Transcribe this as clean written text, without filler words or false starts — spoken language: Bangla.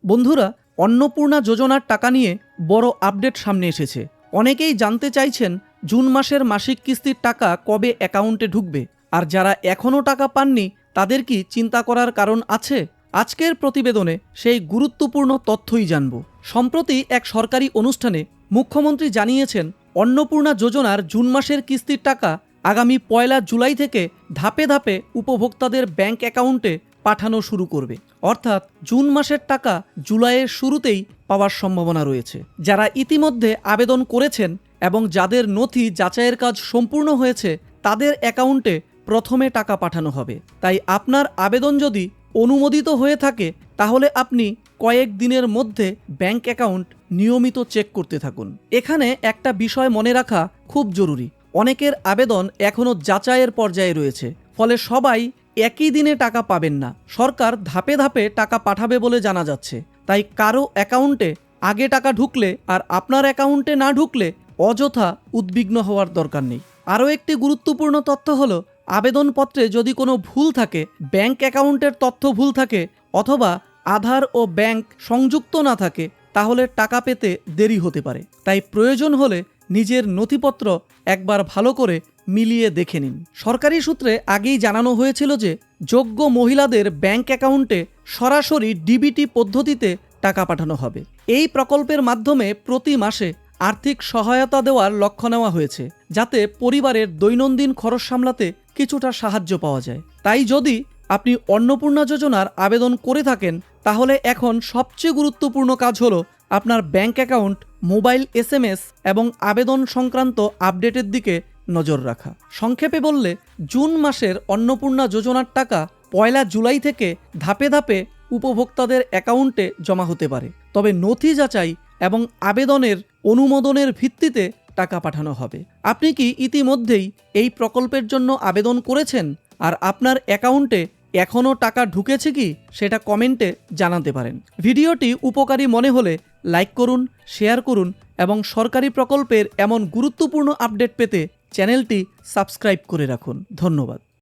বন্ধুরা, অন্নপূর্ণা যোজনার টাকা নিয়ে বড় আপডেট সামনে এসেছে। অনেকেই জানতে চাইছেন জুন মাসের মাসিক কিস্তির টাকা কবে অ্যাকাউন্টে ঢুকবে, আর যারা এখনও টাকা পাননি তাদের কি চিন্তা করার কারণ আছে? আজকের প্রতিবেদনে সেই গুরুত্বপূর্ণ তথ্যই জানব। সম্প্রতি এক সরকারি অনুষ্ঠানে মুখ্যমন্ত্রী জানিয়েছেন অন্নপূর্ণা যোজনার জুন মাসের কিস্তির টাকা আগামী 1 জুলাই থেকে ধাপে ধাপে উপভোক্তাদের ব্যাংক অ্যাকাউন্টে পাঠানো শুরু করবে। অর্থাৎ জুন মাসের টাকা জুলাইয়ের শুরুতেই পাওয়ার সম্ভাবনা রয়েছে। যারা ইতিমধ্যে আবেদন করেছেন এবং যাদের নথি যাচাইয়ের কাজ সম্পূর্ণ হয়েছে তাদের অ্যাকাউন্টে প্রথমে টাকা পাঠানো হবে। তাই আপনার আবেদন যদি অনুমোদিত হয়ে থাকে তাহলে আপনি কয়েক দিনের মধ্যে ব্যাংক অ্যাকাউন্ট নিয়মিত চেক করতে থাকুন। এখানে একটা বিষয় মনে রাখা খুব জরুরি। অনেকের আবেদন এখনও যাচাইয়ের পর্যায়ে রয়েছে, ফলে সবাই একই দিনে টাকা পাবেন না। সরকার ধাপে ধাপে টাকা পাঠাবে বলে জানা যাচ্ছে। তাই কারো অ্যাকাউন্টে আগে টাকা ঢুকলে আর আপনার অ্যাকাউন্টে না ঢুকলে অযথা উদ্বিগ্ন হওয়ার দরকার নেই। আরও একটি গুরুত্বপূর্ণ তথ্য হলো, আবেদনপত্রে যদি কোনো ভুল থাকে, ব্যাংক অ্যাকাউন্টের তথ্য ভুল থাকে অথবা আধার ও ব্যাংক সংযুক্ত না থাকে, তাহলে টাকা পেতে দেরি হতে পারে। তাই প্রয়োজন হলে নিজের নথিপত্র একবার ভালো করে মিলিয়ে দেখে নিন। সরকারি সূত্রে আগেই জানানো হয়েছিল যে যোগ্য মহিলাদের ব্যাংক অ্যাকাউন্টে সরাসরি ডিবিটি পদ্ধতিতে টাকা পাঠানো হবে। এই প্রকল্পের মাধ্যমে প্রতি মাসে আর্থিক সহায়তা দেওয়ার লক্ষ্য নেওয়া হয়েছে, যাতে পরিবারের দৈনন্দিন খরচ সামলাতে কিছুটা সাহায্য পাওয়া যায়। তাই যদি আপনি অন্নপূর্ণা যোজনার আবেদন করে থাকেন তাহলে এখন সবচেয়ে গুরুত্বপূর্ণ কাজ হলো আপনার ব্যাংক অ্যাকাউন্ট, মোবাইল SMS এবং আবেদন সংক্রান্ত আপডেটের দিকে নজর রাখা। সংক্ষেপে বললে, জুন মাসের অন্নপূর্ণা যোজনার টাকা 1 জুলাই থেকে ধাপে ধাপে উপভোক্তাদের অ্যাকাউন্টে জমা হতে পারে। তবে নথি যাচাই এবং আবেদনের অনুমোদনের ভিত্তিতে টাকা পাঠানো হবে। আপনি কি ইতিমধ্যেই এই প্রকল্পের জন্য আবেদন করেছেন আর আপনার অ্যাকাউন্টে এখনও টাকা ঢুকেছে কি সেটা কমেন্টে জানাতে পারেন। ভিডিওটি উপকারী মনে হলে লাইক করুন, শেয়ার করুন এবং সরকারি প্রকল্পের এমন গুরুত্বপূর্ণ আপডেট পেতে চ্যানেলটি সাবস্ক্রাইব করে রাখুন। ধন্যবাদ।